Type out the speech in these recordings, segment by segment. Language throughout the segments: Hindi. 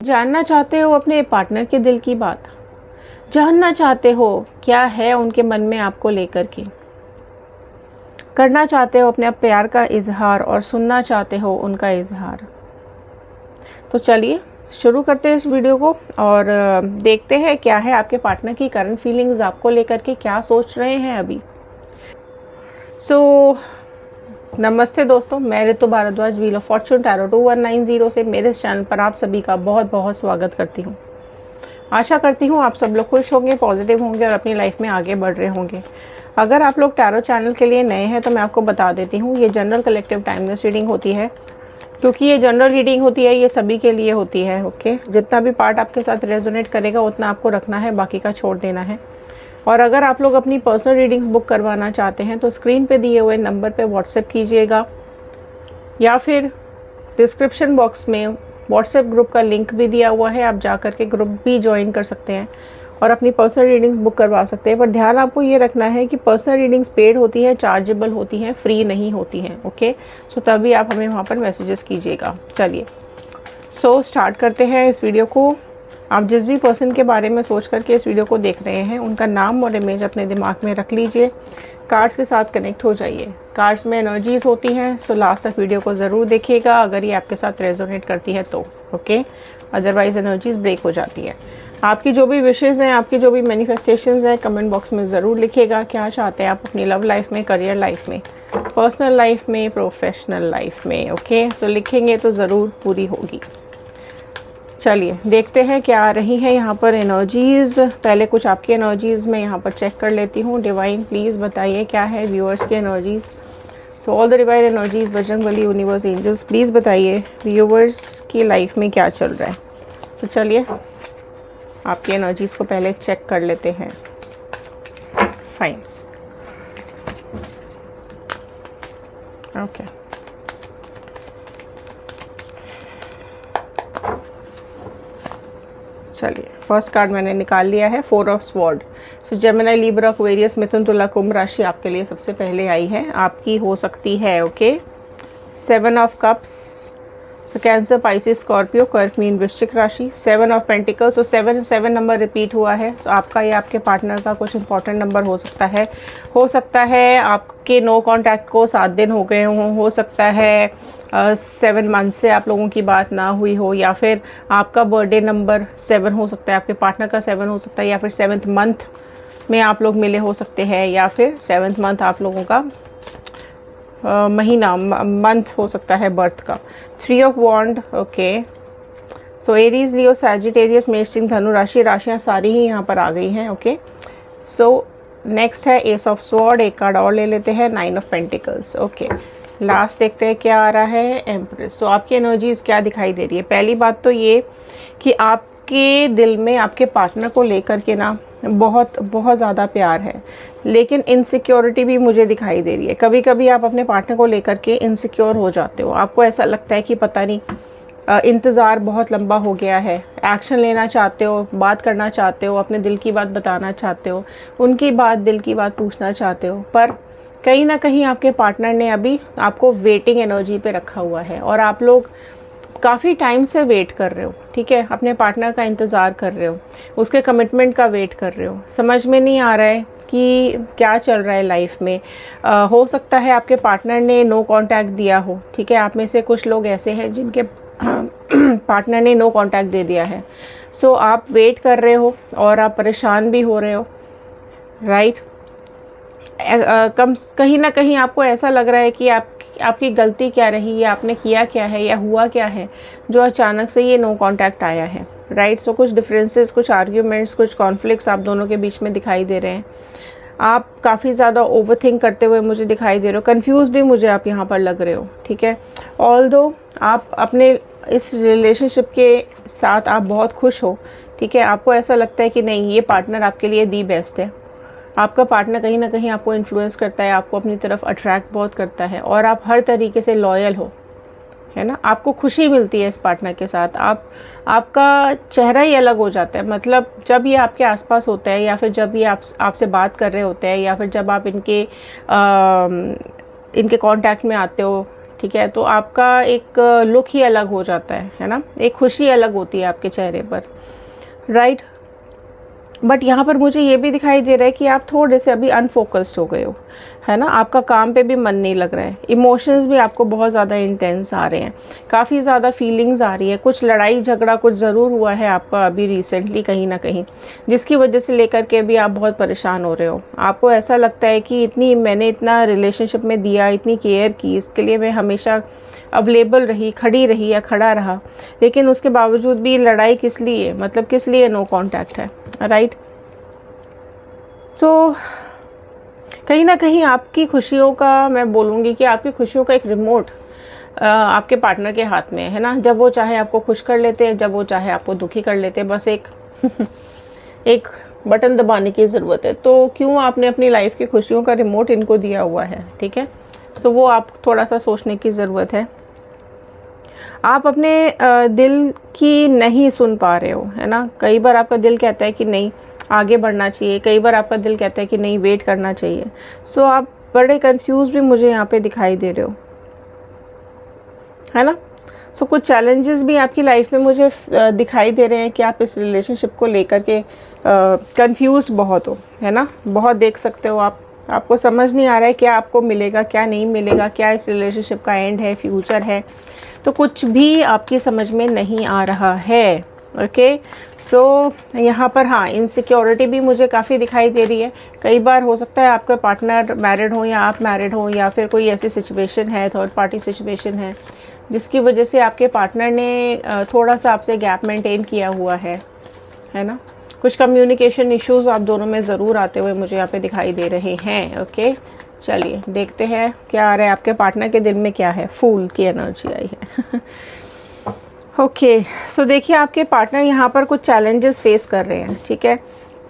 जानना चाहते हो अपने पार्टनर के दिल की बात, जानना चाहते हो क्या है उनके मन में आपको लेकर के, करना चाहते हो अपने प्यार का इजहार और सुनना चाहते हो उनका इजहार। तो चलिए शुरू करते हैं इस वीडियो को और देखते हैं क्या है आपके पार्टनर की करंट फीलिंग्स, आपको लेकर के क्या सोच रहे हैं अभी। नमस्ते दोस्तों, मैं Ritu Bhardwaj wheel of fortune tarot 2190 से मेरे इस चैनल पर आप सभी का बहुत बहुत स्वागत करती हूँ। आशा करती हूँ आप सब लोग खुश होंगे, पॉजिटिव होंगे और अपनी लाइफ में आगे बढ़ रहे होंगे। अगर आप लोग टैरो चैनल के लिए नए हैं तो मैं आपको बता देती हूँ, ये जनरल कलेक्टिव टाइमलेस रीडिंग होती है। क्योंकि ये जनरल रीडिंग होती है, ये सभी के लिए होती है। ओके, जितना भी पार्ट आपके साथ रेजोनेट करेगा उतना आपको रखना है, बाकी का छोड़ देना है। और अगर आप लोग अपनी पर्सनल रीडिंग्स बुक करवाना चाहते हैं तो स्क्रीन पे दिए हुए नंबर पे व्हाट्सएप कीजिएगा, या फिर डिस्क्रिप्शन बॉक्स में व्हाट्सएप ग्रुप का लिंक भी दिया हुआ है, आप जा कर के ग्रुप भी ज्वाइन कर सकते हैं और अपनी पर्सनल रीडिंग्स बुक करवा सकते हैं। पर ध्यान आपको ये रखना है कि पर्सनल रीडिंग्स पेड होती हैं, चार्जेबल होती हैं, फ्री नहीं होती हैं। ओके, सो तभी आप हमें वहाँ पर मैसेजेस कीजिएगा। चलिए स्टार्ट करते हैं इस वीडियो को। आप जिस भी पर्सन के बारे में सोच करके इस वीडियो को देख रहे हैं उनका नाम और इमेज अपने दिमाग में रख लीजिए, कार्ड्स के साथ कनेक्ट हो जाइए। कार्ड्स में एनर्जीज़ होती हैं, सो लास्ट तक वीडियो को ज़रूर देखिएगा अगर ये आपके साथ रेजोनेट करती है तो। ओके, अदरवाइज़ एनर्जीज़ ब्रेक हो जाती है। आपकी जो भी विशेज़ हैं, आपकी जो भी मैनिफेस्टेशंस हैं, कमेंट बॉक्स में ज़रूर लिखिएगा क्या चाहते हैं आप अपनी लव लाइफ में, करियर लाइफ में, पर्सनल लाइफ में, प्रोफेशनल लाइफ में। ओके, सो लिखेंगे तो ज़रूर पूरी होगी। चलिए देखते हैं क्या आ रही है यहाँ पर एनर्जीज़। पहले कुछ आपकी एनर्जीज़ मैं यहाँ पर चेक कर लेती हूँ। डिवाइन प्लीज़ बताइए क्या है व्यूअर्स की energies. So all the divine energies, Bajrangbali, universe, angels, please बताइए व्यूअर्स की लाइफ में क्या चल रहा है। सो चलिए आपकी एनर्जीज़ को पहले चेक कर लेते हैं। Fine, okay. चलिए फर्स्ट कार्ड मैंने निकाल लिया है, 4 of sword. So Gemini, Libra, Aquarius, Mithun, Tula, Kumbh राशि आपके लिए सबसे पहले आई है, आपकी हो सकती है। Okay, 7 of cups. So cancer, Pisces, Scorpio, कर्क, मीन, वृश्चिक राशि। 7 of pentacles. So 7 number repeat हुआ है। सो आपका या आपके पार्टनर का कुछ इंपॉर्टेंट नंबर हो सकता है। आपके नो कॉन्टैक्ट को 7 दिन हो गए हों, हो सकता है 7 मंथ से आप लोगों की बात ना हुई हो, या फिर आपका बर्थडे नंबर 7 हो सकता है, आपके पार्टनर का 7 हो सकता है, या फिर 7th मंथ में आप लोग मिले हो सकते हैं, या फिर 7th मंथ आप लोगों का महीना, मंथ हो सकता है बर्थ का। 3 of wand. Okay, so Aries, Leo, Sagittarius, मेष, सिंह, धनु राशि, राशियाँ सारी ही यहाँ पर आ गई हैं। ओके, सो नेक्स्ट है एस ऑफ स्वॉर्ड। एक कार्ड और ले लेते हैं, 9 ऑफ पेंटिकल्स। ओके, लास्ट देखते हैं क्या आ रहा है, एम्प्रेस। सो आपकी एनर्जीज क्या दिखाई दे रही है। पहली बात तो ये कि आपके दिल में आपके पार्टनर को लेकर के ना बहुत बहुत ज़्यादा प्यार है, लेकिन इनसिक्योरिटी भी मुझे दिखाई दे रही है। कभी कभी आप अपने पार्टनर को लेकर के इनसिक्योर हो जाते हो, आपको ऐसा लगता है कि पता नहीं इंतज़ार बहुत लंबा हो गया है, एक्शन लेना चाहते हो, बात करना चाहते हो, अपने दिल की बात बताना चाहते हो, उनकी बात, दिल की बात पूछना चाहते हो, पर कहीं ना कहीं आपके पार्टनर ने अभी आपको वेटिंग एनर्जी पे रखा हुआ है और आप लोग काफ़ी टाइम से वेट कर रहे हो। ठीक है, अपने पार्टनर का इंतज़ार कर रहे हो, उसके कमिटमेंट का वेट कर रहे हो। समझ में नहीं आ रहा है कि क्या चल रहा है लाइफ में। हो सकता है आपके पार्टनर ने नो कांटेक्ट दिया हो। ठीक है, आप में से कुछ लोग ऐसे हैं जिनके पार्टनर ने नो कांटेक्ट दे दिया है। सो आप वेट कर रहे हो और आप परेशान भी हो रहे हो, राइट। कहीं ना कहीं आपको ऐसा लग रहा है कि आपकी गलती क्या रही है, आपने किया क्या है या हुआ क्या है जो अचानक से ये नो कांटेक्ट आया है, राइट। सो कुछ डिफरेंसेस, कुछ आर्ग्यूमेंट्स, कुछ कॉन्फ्लिक्ट्स आप दोनों के बीच में दिखाई दे रहे हैं। आप काफ़ी ज़्यादा ओवरथिंक करते हुए मुझे दिखाई दे रहे हो, कंफ्यूज भी मुझे आप यहाँ पर लग रहे हो। ठीक है, ऑल्दो आप अपने इस रिलेशनशिप के साथ आप बहुत खुश हो। ठीक है, आपको ऐसा लगता है कि नहीं, ये पार्टनर आपके लिए दी बेस्ट है। आपका पार्टनर कहीं ना कहीं आपको इन्फ्लुएंस करता है, आपको अपनी तरफ अट्रैक्ट बहुत करता है और आप हर तरीके से लॉयल हो, है ना। आपको खुशी मिलती है इस पार्टनर के साथ, आपका चेहरा ही अलग हो जाता है। मतलब जब ये आपके आसपास होता है, या फिर जब ये आपसे बात कर रहे होते हैं, या फिर जब आप इनके कांटेक्ट में आते हो, ठीक है, तो आपका एक लुक ही अलग हो जाता है ना, एक खुशी अलग होती है आपके चेहरे पर, राइट। बट यहाँ पर मुझे ये भी दिखाई दे रहा है कि आप थोड़े से अभी अनफोकस्ड हो गए हो, है ना, आपका काम पे भी मन नहीं लग रहा है, इमोशंस भी आपको बहुत ज़्यादा इंटेंस आ रहे हैं, काफ़ी ज़्यादा फीलिंग्स आ रही है, कुछ लड़ाई झगड़ा कुछ ज़रूर हुआ है आपका अभी रिसेंटली कहीं ना कहीं, जिसकी वजह से लेकर के भी आप बहुत परेशान हो रहे हो। आपको ऐसा लगता है कि मैंने इतना रिलेशनशिप में दिया, इतनी केयर की, इसके लिए मैं हमेशा अवेलेबल रही, खड़ी रही या खड़ा रहा, लेकिन उसके बावजूद भी लड़ाई किस लिए, मतलब किस लिए नो कांटेक्ट है, राइट। तो कहीं ना कहीं आपकी खुशियों का, मैं बोलूँगी कि आपकी खुशियों का एक रिमोट आपके पार्टनर के हाथ में है ना। जब वो चाहे आपको खुश कर लेते हैं, जब वो चाहे आपको दुखी कर लेते हैं, बस एक एक बटन दबाने की ज़रूरत है। तो क्यों आपने अपनी लाइफ की खुशियों का रिमोट इनको दिया हुआ है, ठीक है। सो वो आप थोड़ा सा सोचने की ज़रूरत है। आप अपने दिल की नहीं सुन पा रहे हो, है ना। कई बार आपका दिल कहता है कि नहीं आगे बढ़ना चाहिए, कई बार आपका दिल कहता है कि नहीं वेट करना चाहिए। सो आप बड़े कंफ्यूज भी मुझे यहाँ पे दिखाई दे रहे हो, है ना। सो कुछ चैलेंजेस भी आपकी लाइफ में मुझे दिखाई दे रहे हैं कि आप इस रिलेशनशिप को लेकर के कंफ्यूज बहुत हो, है ना। बहुत देख सकते हो आपको समझ नहीं आ रहा है क्या आपको मिलेगा, क्या नहीं मिलेगा, क्या इस रिलेशनशिप का एंड है, फ्यूचर है, तो कुछ भी आपकी समझ में नहीं आ रहा है। ओके, सो यहाँ पर हाँ इनसिक्योरिटी भी मुझे काफ़ी दिखाई दे रही है। कई बार हो सकता है आपका पार्टनर मैरिड हो या आप मैरिड हो, या फिर कोई ऐसी सिचुएशन है, थर्ड पार्टी सिचुएशन है, जिसकी वजह से आपके पार्टनर ने थोड़ा सा आपसे गैप मेंटेन किया हुआ है ना। कुछ कम्युनिकेशन इश्यूज़ आप दोनों में ज़रूर आते हुए मुझे यहाँ पे दिखाई दे रहे हैं। ओके, चलिए देखते हैं क्या आ रहा है आपके पार्टनर के दिल में, क्या है। फूल की एनर्जी आई है। ओके, सो देखिए आपके पार्टनर यहाँ पर कुछ चैलेंजेस फेस कर रहे हैं, ठीक है।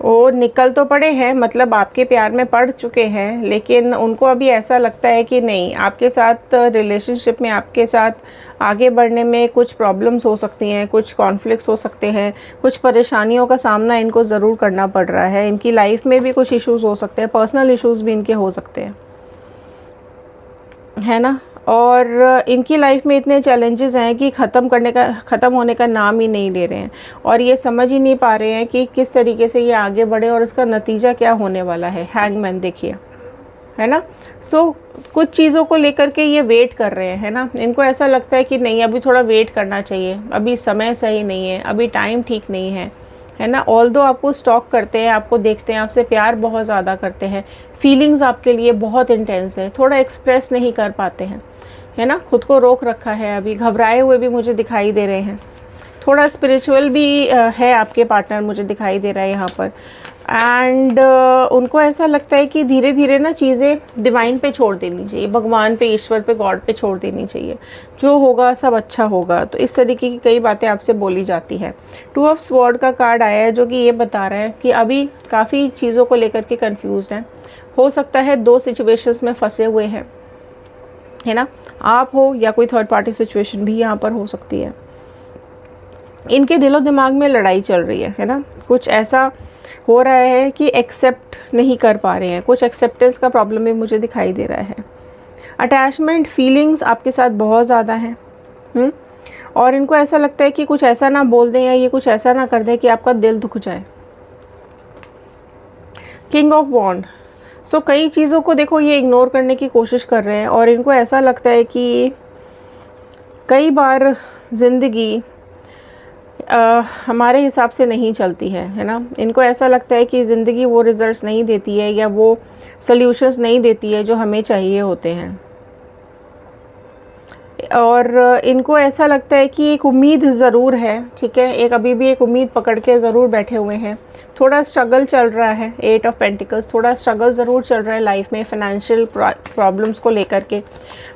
वो निकल तो पड़े हैं, मतलब आपके प्यार में पड़ चुके हैं, लेकिन उनको अभी ऐसा लगता है कि नहीं आपके साथ रिलेशनशिप में, आपके साथ आगे बढ़ने में कुछ प्रॉब्लम्स हो सकती हैं, कुछ कॉन्फ्लिक्ट्स हो सकते हैं, कुछ परेशानियों का सामना इनको ज़रूर करना पड़ रहा है। इनकी लाइफ में भी कुछ इश्यूज़ हो सकते हैं, पर्सनल इश्यूज़ भी इनके हो सकते हैं, है ना। और इनकी लाइफ में इतने चैलेंजेस हैं कि ख़त्म होने का नाम ही नहीं ले रहे हैं, और ये समझ ही नहीं पा रहे हैं कि किस तरीके से ये आगे बढ़े और इसका नतीजा क्या होने वाला है। हैंगमैन देखिए, है ना। सो कुछ चीज़ों को लेकर के ये वेट कर रहे हैं, है ना। इनको ऐसा लगता है कि नहीं अभी थोड़ा वेट करना चाहिए, अभी समय सही नहीं है, अभी टाइम ठीक नहीं है ना। ऑल्दो आपको स्टॉक करते हैं, आपको देखते हैं, आपसे प्यार बहुत ज़्यादा करते हैं, फीलिंग्स आपके लिए बहुत इंटेंस है, थोड़ा एक्सप्रेस नहीं कर पाते हैं, है ना। खुद को रोक रखा है, अभी घबराए हुए भी मुझे दिखाई दे रहे हैं। थोड़ा स्पिरिचुअल भी है आपके पार्टनर, मुझे दिखाई दे रहा है यहाँ पर। एंड उनको ऐसा लगता है कि धीरे धीरे ना चीज़ें डिवाइन पे छोड़ देनी चाहिए, भगवान पे, ईश्वर पे, गॉड पे छोड़ देनी चाहिए, जो होगा सब अच्छा होगा। तो इस तरीके की कई बातें आपसे बोली जाती है। 2 ऑफ स्वॉर्ड का कार्ड आया है, जो कि ये बता रहा है कि अभी काफ़ी चीज़ों को लेकर के कन्फ्यूज़ हैं। हो सकता है 2 सिचुएशंस में फंसे हुए हैं, है ना। आप हो या कोई थर्ड पार्टी सिचुएशन भी यहाँ पर हो सकती है। इनके दिलो दिमाग में लड़ाई चल रही है ना। कुछ ऐसा हो रहा है कि एक्सेप्ट नहीं कर पा रहे हैं, कुछ एक्सेप्टेंस का प्रॉब्लम भी मुझे दिखाई दे रहा है। अटैचमेंट फीलिंग्स आपके साथ बहुत ज़्यादा हैं, और इनको ऐसा लगता है कि कुछ ऐसा ना बोल दें या ये कुछ ऐसा ना कर दें कि आपका दिल दुख जाए। किंग ऑफ वॉन्ड, सो कई चीज़ों को देखो ये इग्नोर करने की कोशिश कर रहे हैं, और इनको ऐसा लगता है कि कई बार ज़िंदगी हमारे हिसाब से नहीं चलती है ना। इनको ऐसा लगता है कि ज़िंदगी वो रिज़ल्ट्स नहीं देती है या वो सॉल्यूशंस नहीं देती है जो हमें चाहिए होते हैं, और इनको ऐसा लगता है कि एक उम्मीद ज़रूर है, ठीक है। एक अभी भी एक उम्मीद पकड़ के ज़रूर बैठे हुए हैं। थोड़ा स्ट्रगल चल रहा है, 8 ऑफ पेंटिकल्स, थोड़ा स्ट्रगल ज़रूर चल रहा है लाइफ में, फाइनेंशियल प्रॉब्लम्स को लेकर के।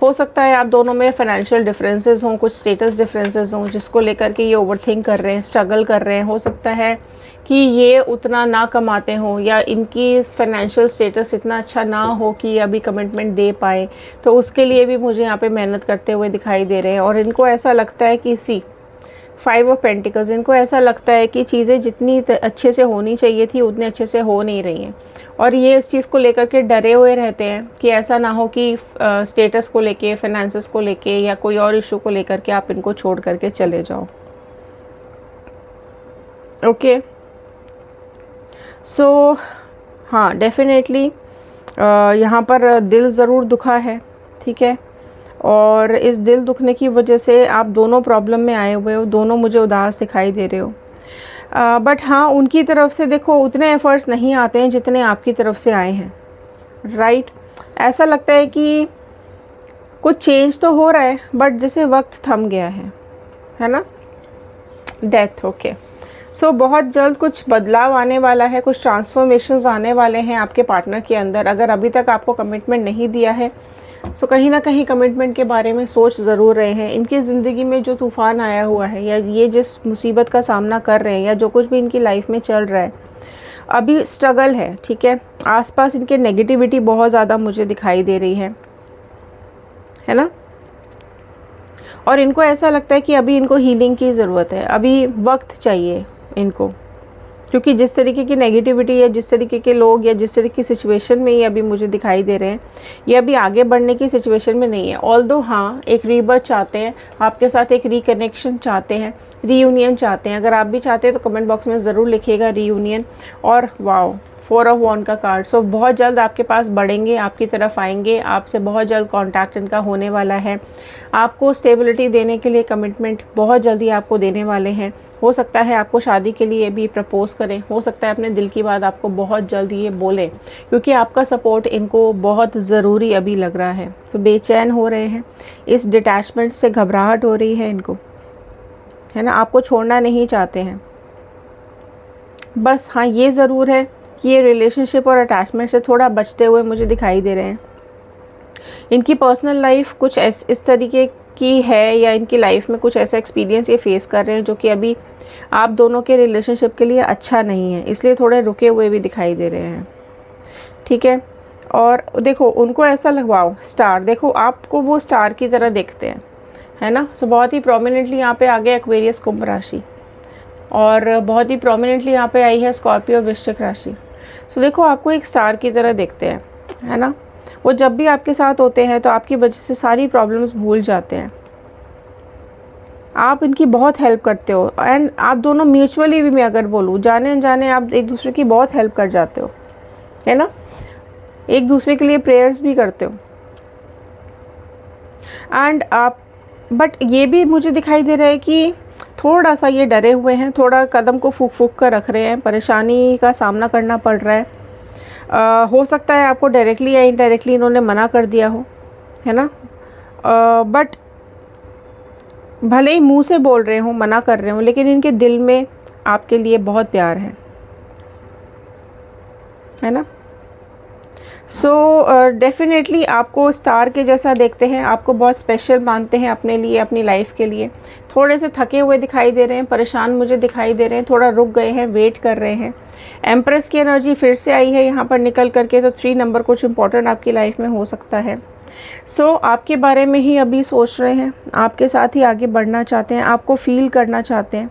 हो सकता है आप दोनों में फाइनेंशियल डिफरेंसेस हों, कुछ स्टेटस डिफरेंसेस हों, जिसको लेकर के ये ओवरथिंक कर रहे हैं, स्ट्रगल कर रहे हैं। हो सकता है कि ये उतना ना कमाते हों, या इनकी फाइनेंशियल स्टेटस इतना अच्छा ना हो कि ये अभी कमिटमेंट दे पाए, तो उसके लिए भी मुझे यहाँ पे मेहनत करते हुए दिखाई दे रहे हैं। और इनको ऐसा लगता है कि 5 ऑफ पेंटिकल्स, इनको ऐसा लगता है कि चीज़ें जितनी अच्छे से होनी चाहिए थी उतने अच्छे से हो नहीं रही हैं, और ये इस चीज़ को लेकर के डरे हुए रहते हैं कि ऐसा ना हो कि स्टेटस को लेके, फाइनेंसेस को लेके या कोई और इशू को लेकर के आप इनको छोड़ करके चले जाओ। ओके, सो हाँ, डेफिनेटली यहाँ पर दिल ज़रूर दुखा है, ठीक है, और इस दिल दुखने की वजह से आप दोनों प्रॉब्लम में आए हुए हो, दोनों मुझे उदास दिखाई दे रहे हो। बट हाँ, उनकी तरफ से देखो उतने एफ़र्ट्स नहीं आते हैं जितने आपकी तरफ से आए हैं, राइट। ऐसा लगता है कि कुछ चेंज तो हो रहा है बट जैसे वक्त थम गया है ना। Death, okay. सो बहुत जल्द कुछ बदलाव आने वाला है, कुछ ट्रांसफॉर्मेशंस आने वाले हैं आपके पार्टनर के अंदर। अगर अभी तक आपको कमिटमेंट नहीं दिया है सो कहीं ना कहीं कमिटमेंट के बारे में सोच ज़रूर रहे हैं। इनकी ज़िंदगी में जो तूफ़ान आया हुआ है या ये जिस मुसीबत का सामना कर रहे हैं या जो कुछ भी इनकी लाइफ में चल रहा है, अभी स्ट्रगल है, ठीक है। आसपास इनके नेगेटिविटी बहुत ज़्यादा मुझे दिखाई दे रही है ना, और इनको ऐसा लगता है कि अभी इनको हीलिंग की ज़रूरत है, अभी वक्त चाहिए इनको, क्योंकि जिस तरीके की नेगेटिविटी या जिस तरीके के लोग या जिस तरीके की सिचुएशन में ये अभी मुझे दिखाई दे रहे हैं, ये अभी आगे बढ़ने की सिचुएशन में नहीं है। ऑल्दो हाँ, एक रीबर्थ चाहते हैं आपके साथ, एक रिकनेक्शन चाहते हैं, रीयूनियन चाहते हैं। अगर आप भी चाहते हैं तो कमेंट बॉक्स में ज़रूर लिखिएगा रीयूनियन। और वाओ, 4 ऑफ वॉन्ड का कार्ड। सो बहुत जल्द आपके पास बढ़ेंगे, आपकी तरफ आएंगे, आपसे बहुत जल्द कॉन्टैक्ट इनका होने वाला है। आपको स्टेबिलिटी देने के लिए कमिटमेंट बहुत जल्दी आपको देने वाले हैं। हो सकता है आपको शादी के लिए भी प्रपोज़ करें, हो सकता है अपने दिल की बात आपको बहुत जल्द ये बोलें, क्योंकि आपका सपोर्ट इनको बहुत ज़रूरी अभी लग रहा है। तो बेचैन हो रहे हैं, इस डिटैचमेंट से घबराहट हो रही है इनको, है ना, आपको छोड़ना नहीं चाहते हैं। बस हाँ, ये ज़रूर है कि ये रिलेशनशिप और अटैचमेंट से थोड़ा बचते हुए मुझे दिखाई दे रहे हैं। इनकी पर्सनल लाइफ कुछ इस तरीके की है, या इनकी लाइफ में कुछ ऐसा एक्सपीरियंस ये फेस कर रहे हैं जो कि अभी आप दोनों के रिलेशनशिप के लिए अच्छा नहीं है, इसलिए थोड़े रुके हुए भी दिखाई दे रहे हैं, ठीक है। और देखो उनको ऐसा लगवाओ स्टार, देखो आपको वो स्टार की तरह देखते हैं, है ना। सो बहुत ही प्रोमिनेंटली यहाँ पे आ गया एक्वेरियस कुंभ राशि, और बहुत ही प्रोमिनेंटली यहाँ पे आई है स्कॉर्पियो वृश्चिक राशि। सो देखो आपको एक स्टार की तरह देखते हैं, है ना। वो जब भी आपके साथ होते हैं तो आपकी वजह से सारी प्रॉब्लम्स भूल जाते हैं। आप इनकी बहुत हेल्प करते हो, एंड आप दोनों म्यूचुअली भी, मैं अगर बोलूँ जाने अनजाने आप एक दूसरे की बहुत हेल्प कर जाते हो, है ना। एक दूसरे के लिए प्रेयर्स भी करते हो। एंड आप, बट ये भी मुझे दिखाई दे रहा है कि थोड़ा सा ये डरे हुए हैं, थोड़ा कदम को फूक फूक कर रख रहे हैं, परेशानी का सामना करना पड़ रहा है। हो सकता है आपको डायरेक्टली या इनडायरेक्टली इन्होंने मना कर दिया हो, है ना। बट भले ही मुंह से बोल रहे हो, मना कर रहे हो, लेकिन इनके दिल में आपके लिए बहुत प्यार है ना। सो डेफिनेटली आपको स्टार के जैसा देखते हैं, आपको बहुत स्पेशल मानते हैं अपने लिए, अपनी लाइफ के लिए। थोड़े से थके हुए दिखाई दे रहे हैं, परेशान मुझे दिखाई दे रहे हैं, थोड़ा रुक गए हैं, वेट कर रहे हैं। एम्प्रेस की एनर्जी फिर से आई है यहाँ पर निकल करके, तो 3 नंबर कुछ इंपॉर्टेंट आपकी लाइफ में हो सकता है। सो आपके बारे में ही अभी सोच रहे हैं, आपके साथ ही आगे बढ़ना चाहते हैं, आपको फील करना चाहते हैं,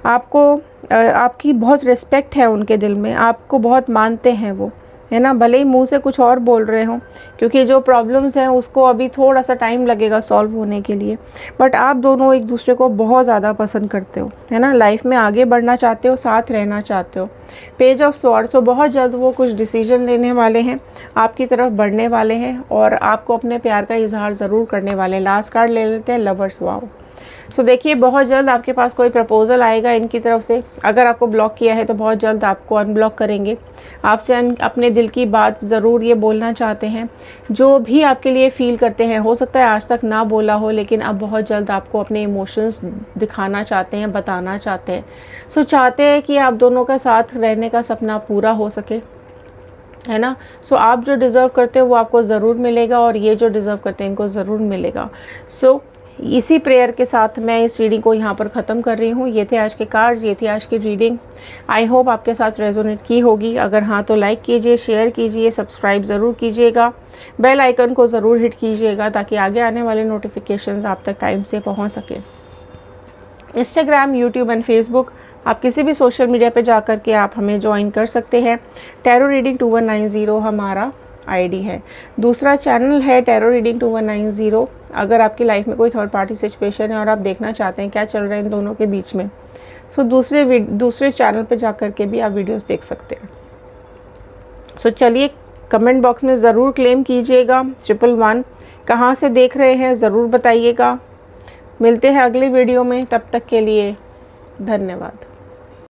आपको आपकी बहुत रिस्पेक्ट है उनके दिल में, आपको बहुत मानते हैं वो, है ना। भले ही मुंह से कुछ और बोल रहे हो, क्योंकि जो प्रॉब्लम्स हैं उसको अभी थोड़ा सा टाइम लगेगा सॉल्व होने के लिए, बट आप दोनों एक दूसरे को बहुत ज़्यादा पसंद करते हो, है ना। लाइफ में आगे बढ़ना चाहते हो, साथ रहना चाहते हो। पेज ऑफ स्वॉर्ड, तो बहुत जल्द वो कुछ डिसीजन लेने वाले हैं, आपकी तरफ बढ़ने वाले हैं और आपको अपने प्यार का इजहार ज़रूर करने वाले हैं। लास्ट कार्ड ले लेते हैं, लवर्स। वाओ। सो देखिए बहुत जल्द आपके पास कोई प्रपोज़ल आएगा इनकी तरफ से। अगर आपको ब्लॉक किया है तो बहुत जल्द आपको अनब्लॉक करेंगे। आपसे अपने दिल की बात ज़रूर ये बोलना चाहते हैं, जो भी आपके लिए फ़ील करते हैं। हो सकता है आज तक ना बोला हो, लेकिन अब बहुत जल्द आपको अपने इमोशंस दिखाना चाहते हैं, बताना चाहते हैं। सो चाहते हैं कि आप दोनों का साथ रहने का सपना पूरा हो सके, है ना। सो आप जो डिज़र्व करते हो वो आपको ज़रूर मिलेगा, और ये जो डिज़र्व करते हैं इनको ज़रूर मिलेगा। सो इसी प्रेयर के साथ मैं इस रीडिंग को यहाँ पर ख़त्म कर रही हूँ। ये थे आज के कार्ड्स, ये थी आज की रीडिंग। आई होप आपके साथ रेजोनेट की होगी। अगर हाँ तो लाइक कीजिए, शेयर कीजिए, सब्सक्राइब ज़रूर कीजिएगा, बेल आइकन को ज़रूर हिट कीजिएगा ताकि आगे आने वाले नोटिफिकेशंस आप तक टाइम से पहुँच सके। इंस्टाग्राम, यूट्यूब एंड फेसबुक, आप किसी भी सोशल मीडिया पे जा कर के आप हमें ज्वाइन कर सकते हैं। टैरो रीडिंग 2190 हमारा आईडी है। दूसरा चैनल है टैरो रीडिंग 2190। अगर आपकी लाइफ में कोई थर्ड पार्टी सिचुएशन है और आप देखना चाहते हैं क्या चल रहा है इन दोनों के बीच में, सो दूसरे चैनल पे जा कर के भी आप वीडियोस देख सकते हैं। सो चलिए, कमेंट बॉक्स में ज़रूर क्लेम कीजिएगा 111 कहाँ से देख रहे हैं, ज़रूर बताइएगा। मिलते हैं अगली वीडियो में, तब तक के लिए धन्यवाद।